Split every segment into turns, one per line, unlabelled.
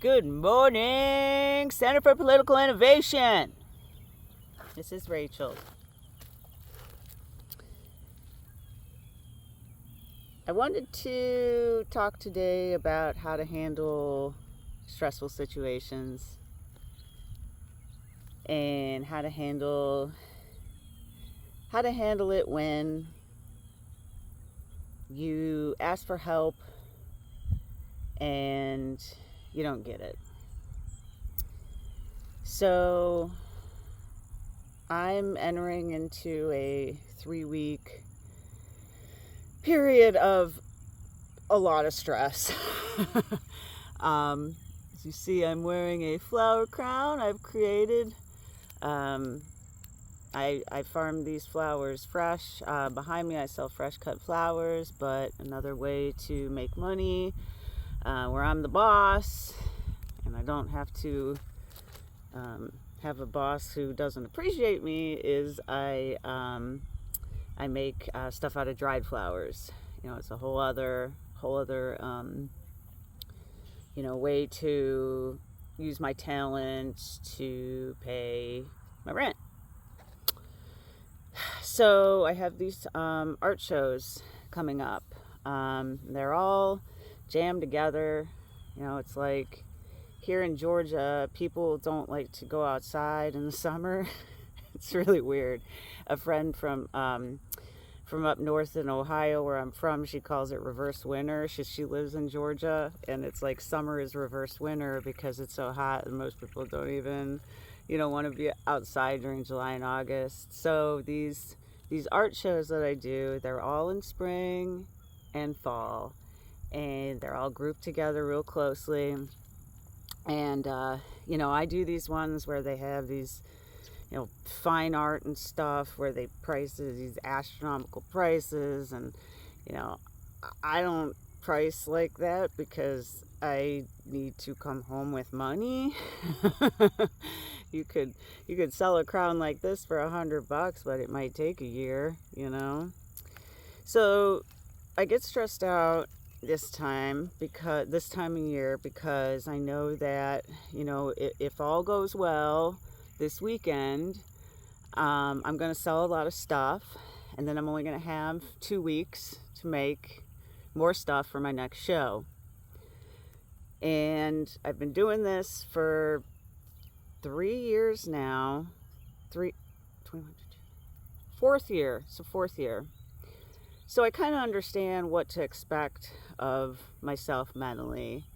Good morning, Center for Political Innovation. This is Rachel. I wanted to talk today about how to handle stressful situations and how to handle it when you ask for help and you don't get it. So I'm entering into a 3-week period of a lot of stress. As you see, I'm wearing a flower crown I've created. I farm these flowers fresh. Behind me I sell fresh cut flowers, but another way to make money where I'm the boss and I don't have to have a boss who doesn't appreciate me is I make stuff out of dried flowers. It's a whole other way to use my talent to pay my rent. So I have these art shows coming up. They're all jammed together. It's like here in Georgia, people don't like to go outside in the summer. It's really weird. A friend from up north in Ohio, where I'm from, she calls it reverse winter. She lives in Georgia, and it's like summer is reverse winter because it's so hot and most people don't even, want to be outside during July and August. So these art shows that I do, they're all in spring and fall, and they're all grouped together real closely. And I do these ones where they have these fine art and stuff where they price these astronomical prices, and I don't price like that because I need to come home with money. You could sell a crown like this for $100, but it might take a year, So I get stressed out this time of year because I know that if all goes well this weekend, I'm going to sell a lot of stuff, and then I'm only going to have 2 weeks to make more stuff for my next show. And I've been doing this for 3 years now. Fourth year. So I kind of understand what to expect of myself mentally.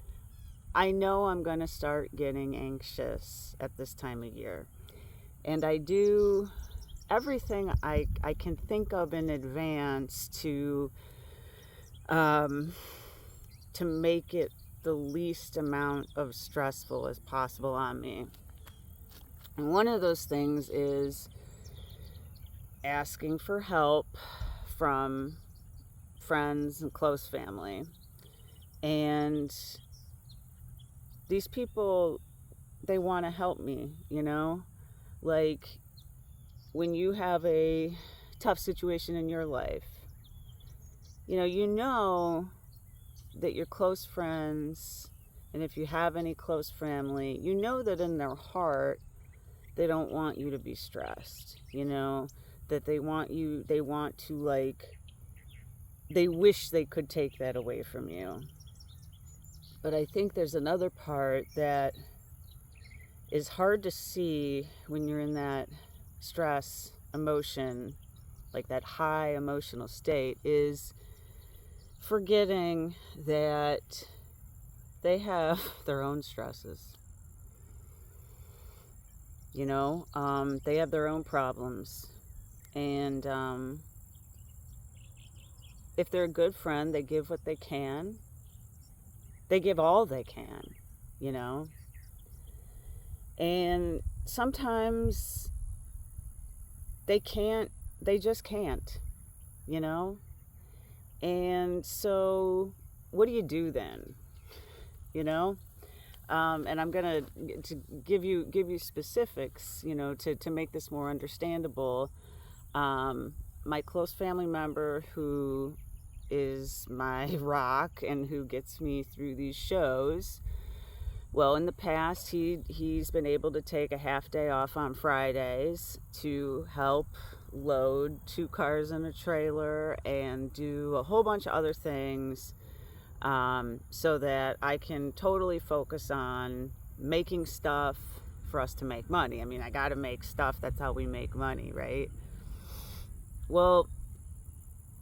I know I'm going to start getting anxious at this time of year. And I do everything I can think of in advance to make it the least amount of stressful as possible on me. And one of those things is asking for help from friends and close family. And these people, they want to help me, like when you have a tough situation in your life, you know that your close friends, and if you have any close family, you know that in their heart they don't want you to be stressed, that they wish they could take that away from you. But I think there's another part that is hard to see when you're in that stress emotion, like that high emotional state, is forgetting that they have their own stresses. They have their own problems. And if they're a good friend, they give what they can. They give all they can, And sometimes they just can't, And so what do you do then? And I'm gonna to give you specifics, to make this more understandable. My close family member who is my rock and who gets me through these shows Well, in the past, he's been able to take a half day off on Fridays to help load 2 cars in a trailer and do a whole bunch of other things, so that I can totally focus on making stuff for us to make money. I mean, I got to make stuff. That's how we make money, right? Well,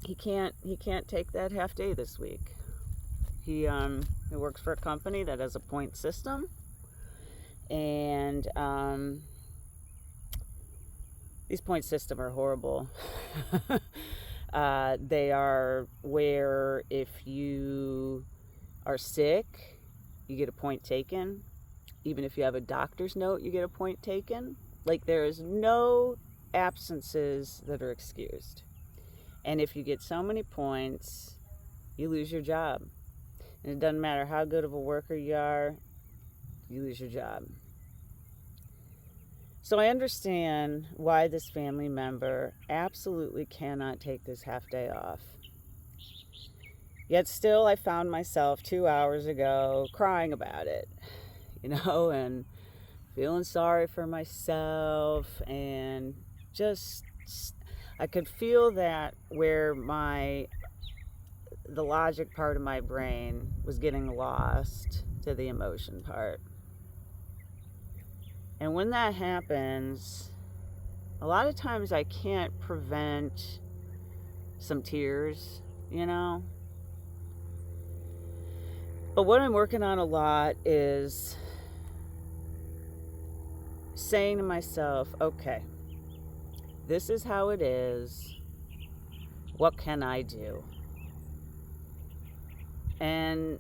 he can't take that half day this week. He works for a company that has a point system, and these point systems are horrible. They are where if you are sick, you get a point taken. Even if you have a doctor's note, you get a point taken. Like, there is no absences that are excused. And if you get so many points, you lose your job. And it doesn't matter how good of a worker you are, you lose your job. So I understand why this family member absolutely cannot take this half day off. Yet still, I found myself 2 hours ago crying about it, and feeling sorry for myself, and just, I could feel that where the logic part of my brain was getting lost to the emotion part. And when that happens, a lot of times I can't prevent some tears, But what I'm working on a lot is saying to myself, okay, this is how it is. What can I do? And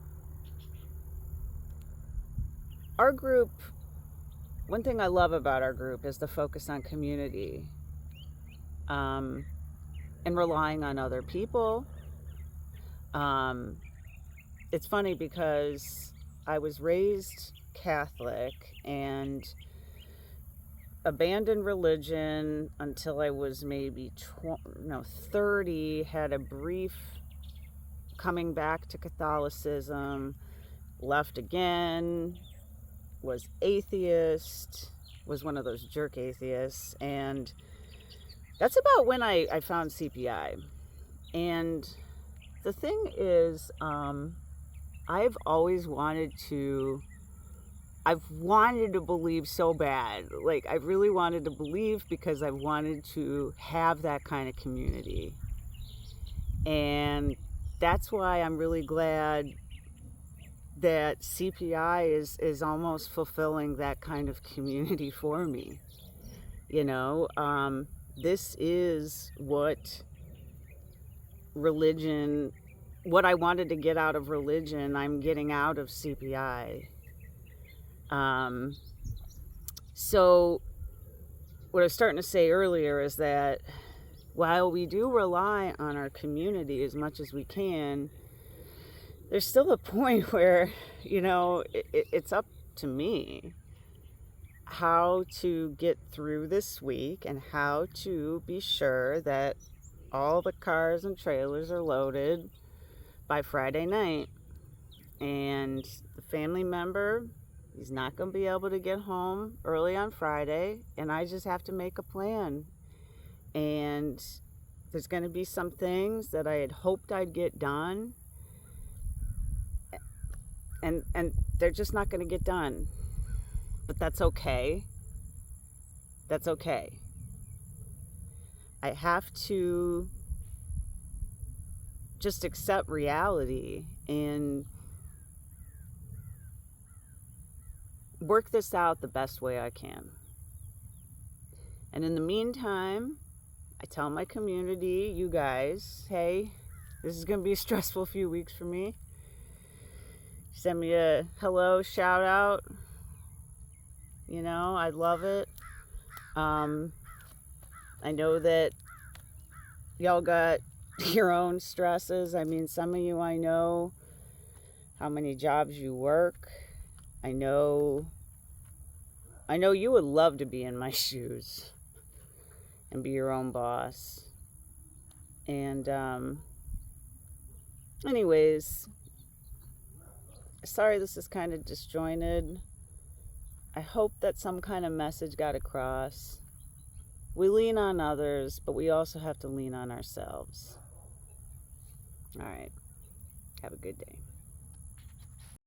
our group, one thing I love about our group is the focus on community, and relying on other people. It's funny because I was raised Catholic and abandoned religion until I was maybe 30, had a brief coming back to Catholicism, left again, was atheist, was one of those jerk atheists, and that's about when I found CPI. And the thing is, I've wanted to believe so bad. Like, I really wanted to believe because I wanted to have that kind of community. And that's why I'm really glad that CPI is almost fulfilling that kind of community for me. This is what I wanted to get out of religion, I'm getting out of CPI. So what I was starting to say earlier is that while we do rely on our community as much as we can, there's still a point where, it's up to me how to get through this week and how to be sure that all the cars and trailers are loaded by Friday night. And the family member, he's not going to be able to get home early on Friday, and I just have to make a plan. And there's going to be some things that I had hoped I'd get done, and they're just not going to get done. But that's okay. That's okay. I have to just accept reality and work this out the best way I can. And in the meantime, I tell my community, you guys, hey, this is going to be a stressful few weeks for me. Send me a hello, shout out. I love it. I know that y'all got your own stresses. I mean, some of you, I know how many jobs you work. I know you would love to be in my shoes and be your own boss. And anyways, sorry this is kind of disjointed. I hope that some kind of message got across. We lean on others, but we also have to lean on ourselves. All right. Have a good day.